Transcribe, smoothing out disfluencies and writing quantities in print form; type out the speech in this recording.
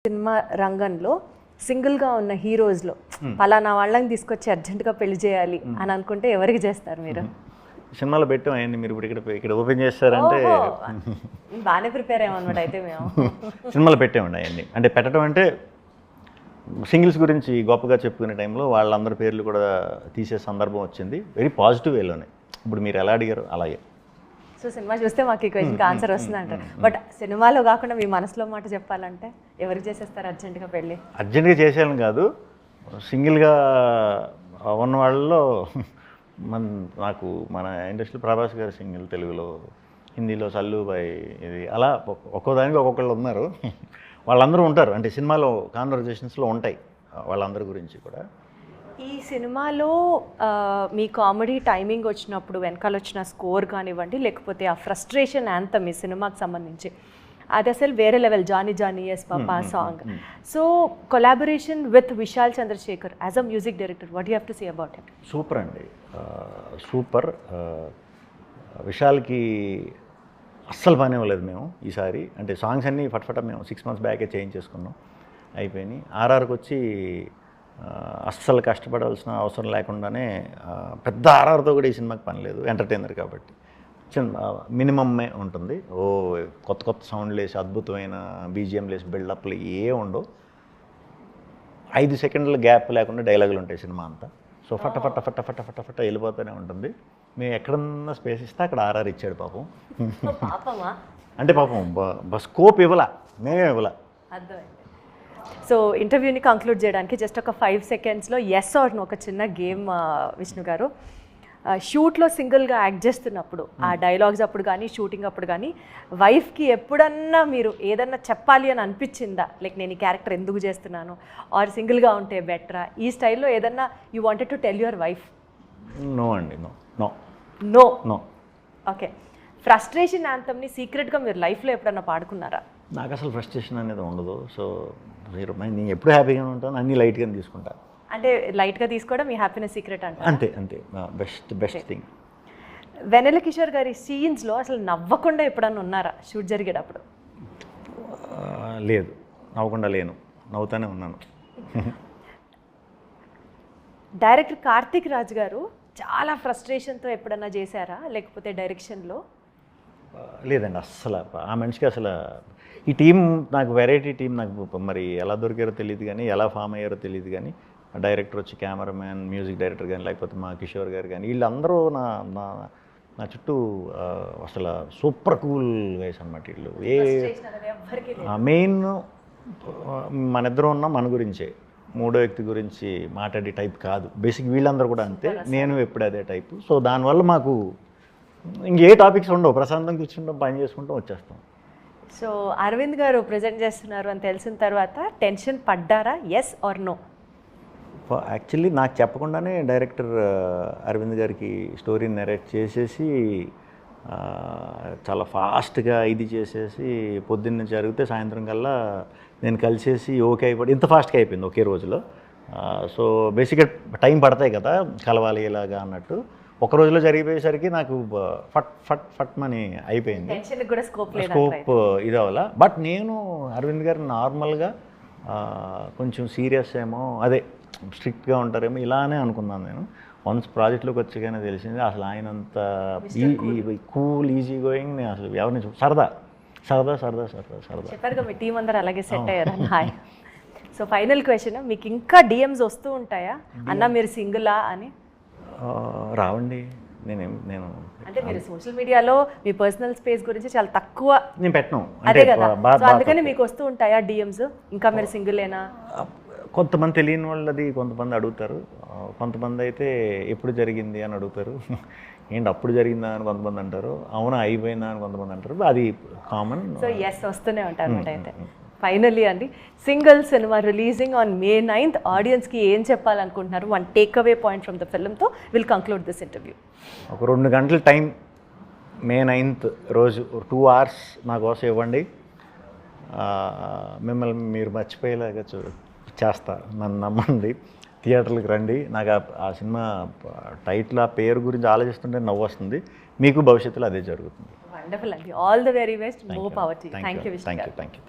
Cinema రంగంలో సింగిల్గా ఉన్న హీరోస్లో పలానా వాళ్ళని తీసుకొచ్చి అర్జెంటుగా పెళ్లి చేయాలి అని అనుకుంటే ఎవరికి చేస్తారు మీరు? సినిమాలో పెట్టాం అయ్యండి, మీరు ఇప్పుడు ఇక్కడ ఓపెన్ చేస్తారంటే బాగానే ప్రిపేర్ అయ్యామన్నమాట. అయితే మేము సినిమాలో పెట్టామండి అవన్నీ. అంటే పెట్టడం అంటే సింగిల్స్ గురించి గొప్పగా చెప్పుకునే టైంలో వాళ్ళందరి పేర్లు కూడా తీసే సందర్భం వచ్చింది. వెరీ పాజిటివ్ వేలోనే. ఇప్పుడు మీరు ఎలా అడిగారు అలాగే. సో సినిమా చూస్తే మాకు ఈ క్వశ్చన్కి ఆన్సర్ వస్తుంది అంటారు. బట్ సినిమాలో కాకుండా మీ మనసులో మాట చెప్పాలంటే ఎవరికి చేసేస్తారు అర్జెంటుగా పెళ్ళి? అర్జెంటుగా చేసేయాలని కాదు, సింగిల్గా ఉన్న వాళ్ళలో నాకు మన ఇండస్ట్రీలో ప్రభాస్ గారు సింగిల్, తెలుగులో, హిందీలో సల్లుబాయ్, ఇది అలా ఒక్కోదానికి ఒక్కొక్కళ్ళు ఉన్నారు. వాళ్ళందరూ ఉంటారు, అంటే సినిమాలో కాన్వర్జేషన్స్లో ఉంటాయి వాళ్ళందరి గురించి కూడా. ఈ సినిమాలో మీ కామెడీ టైమింగ్ వచ్చినప్పుడు వెనకాల వచ్చిన స్కోర్ కానివ్వండి, లేకపోతే ఆ ఫ్రస్ట్రేషన్ యాంథమ్ ఈ సినిమాకి సంబంధించి అది అసలు వేరే level. Johny Johny yes papa song. So collaboration with Vishal Chandrashekhar as a music director, what you have to say about it? Super అండి, సూపర్. విశాల్కి అస్సలు పని ఇవ్వలేదు మేము ఈసారి. అంటే సాంగ్స్ అన్నీ ఫట్ఫట మేము 6 months బ్యాకే చేంజ్ చేసుకున్నాం, అయిపోయినాయి. ఆర్ఆర్కి వచ్చి అస్సలు కష్టపడాల్సిన అవసరం లేకుండానే పెద్ద ఆర్ఆర్తో కూడా ఈ సినిమాకి పని లేదు, ఎంటర్టైనర్ కాబట్టి మినిమమ్మే ఉంటుంది. కొత్త కొత్త సౌండ్లు వేసి అద్భుతమైన బీజిఎంలు వేసి బిల్డప్లు ఏ ఉండవు. 5 seconds గ్యాప్ లేకుండా డైలాగులు ఉంటాయి సినిమా అంతా. సో ఫట్ట ఫట్ట ఫట్ట ఫట్ట ఫట్ట ఫట్ట వెళ్ళిపోతూనే ఉంటుంది. మేము ఎక్కడన్నా స్పేస్ ఇస్తే అక్కడ ఆర్ఆర్ ఇచ్చాడు పాపం. అంటే పాపం స్కోప్ ఇవ్వలా, మేమే ఇవ్వలా. అర్థమైంది. సో ఇంటర్వ్యూని కంక్లూడ్ చేయడానికి జస్ట్ ఒక 5 secondsలో ఎస్ ఆర్ నో ఒక చిన్న గేమ్ విష్ణు గారు. షూట్లో సింగిల్గా యాక్ట్ చేస్తున్నప్పుడు ఆ డైలాగ్స్ అప్పుడు కానీ షూటింగ్ అప్పుడు కానీ వైఫ్కి ఎప్పుడన్నా మీరు ఏదన్నా చెప్పాలి అని అనిపించిందా? లైక్ నేను ఈ క్యారెక్టర్ ఎందుకు చేస్తున్నాను, ఆర్ సింగిల్గా ఉంటే బెటరా, ఈ స్టైల్లో ఏదన్నా you wanted to tell your wife? No అండి, no no no no. Okay. Frustration యాంథమ్ని సీక్రెట్గా మీరు లైఫ్లో ఎప్పుడన్నా పాడుకున్నారా? నాకు అసలు ఫ్రస్ట్రేషన్ అనేది ఉండదు. సో నేను ఎప్పుడు హ్యాపీగానే ఉంటాను, అన్నీ లైట్గానే తీసుకుంటాను. అంటే లైట్గా తీసుకోవడం మీ హ్యాపీనెస్ సీక్రెట్ అంటే? అంతే అంతే, బెస్ట్ థింగ్. వెన్నెల కిషోర్ గారి సీన్స్లో అసలు నవ్వకుండా ఎప్పుడన్నా ఉన్నారా షూట్ జరిగేటప్పుడు? లేదు, నవ్వకుండా లేను, నవ్వుతూనే ఉన్నాను. డైరెక్టర్ కార్తీక్ రాజ్ గారు చాలా ఫ్రస్ట్రేషన్తో ఎప్పుడన్నా చేశారా, లేకపోతే డైరెక్షన్లో? లేదండి, అస్సలు ఆ మనిషికి అసలు ఈ టీం నాకు వెరైటీ టీం. నాకు మరి ఎలా దొరికారో తెలియదు కానీ, ఎలా ఫామ్ అయ్యారో తెలియదు కానీ, డైరెక్టర్ వచ్చి కెమెరామ్యాన్, మ్యూజిక్ డైరెక్టర్ కానీ, లేకపోతే మా కిషోర్ గారు కానీ, వీళ్ళందరూ నా చుట్టూ అసలు సూపర్ కూల్ గైస్ అన్నమాట వీళ్ళు. మెయిన్ మన ఇద్దరు ఉన్న మన గురించే, మూడో వ్యక్తి గురించి మాట్లాడే టైప్ కాదు. బేసిక్ వీళ్ళందరూ కూడా అంతే, నేను ఎప్పుడు అదే టైపు. సో దానివల్ల మాకు ఇంకే టాపిక్స్ ఉండవు, ప్రశాంతం కూర్చుంటాం, పని చేసుకుంటాం, వచ్చేస్తాం. సో అరవింద్ గారు ప్రజెంట్ చేస్తున్నారు అని తెలిసిన తర్వాత టెన్షన్ పడ్డారా, ఎస్ ఆర్ నో? యాక్చువల్లీ నాకు చెప్పకుండానే డైరెక్టర్ అరవింద్ గారికి స్టోరీ నెరేట్ చేసేసి చాలా ఫాస్ట్గా ఇది చేసేసి పొద్దున్న జరిగితే సాయంత్రం కల్లా నేను కలిసేసి ఓకే అయిపోయి ఇంత ఫాస్ట్గా అయిపోయింది ఒకే రోజులో. సో బేసిక్గా టైం పడతాయి కదా కలవాలి ఇలాగా అన్నట్టు. ఒక రోజులో జరిగిపోయేసరికి నాకు ఫట్ ఫట్ ఫట్ మని అయిపోయింది, స్కోప్ ఇది అవ్వాల. బట్ నేను అరవింద్ గారు నార్మల్గా కొంచెం సీరియస్ ఏమో, అదే స్ట్రిక్ట్గా ఉంటారేమో ఇలానే అనుకున్నాను నేను. వన్స్ ప్రాజెక్ట్లోకి వచ్చాకనే తెలిసింది అసలు ఆయన అంత కూల్ ఈజీ గోయింగ్. నేను అసలు ఎవరిని సరదా సరదా సరదా సరదా సరదా చెప్పారుగా మీ టీం అందరూ అలాగే సెట్ అయ్యారు. హాయ్. సో ఫైనల్ క్వశ్చన్, మీకు ఇంకా డిఎమ్స్ వస్తూ ఉంటాయా అన్న మీరు సింగిలా అని? రావండి. నేను అంటే మీరు సోషల్ మీడియాలో మీ పర్సనల్ స్పేస్ గురించి చాలా తక్కువ నేను పెట్టను, అదే కదా, సో అందుకని మీకు వస్తూ ఉంటాయా డిఎమ్స్ ఇంకా మీరు సింగిలేనా? కొంతమంది తెలియని వాళ్ళది కొంతమంది అడుగుతారు, కొంతమంది అయితే ఎప్పుడు జరిగింది అని అడుగుతారు. ఏంటి అప్పుడు జరిగిందా అని కొంతమంది అంటారు, అవునా అయిపోయిందా అని కొంతమంది అంటారు. అది కామన్. సో ఎస్ వస్తూనే ఉంటారు అనమాట. అయితే ఫైనల్లీ అండి, single cinema releasing on May 9th, ఆడియన్స్కి ఏం చెప్పాలనుకుంటున్నారు? One take away point from the ఫిల్మ్తో విల్ కంక్లూడ్ దిస్ ఇంటర్వ్యూ. ఒక 2 గంటల టైం May 9th రోజు 2 hours నా కోసం ఇవ్వండి. మిమ్మల్ని మీరు మర్చిపోయేలాగా చేస్తా, నన్ను నమ్మండి. థియేటర్లకు రండి. నాకు ఆ సినిమా టైటిల్, ఆ పేరు గురించి ఆలోచిస్తుంటే నవ్వు వస్తుంది. మీకు భవిష్యత్తులో అదే జరుగుతుంది. వండర్ఫుల్ అండి, all the very best, more power to you. Thank you.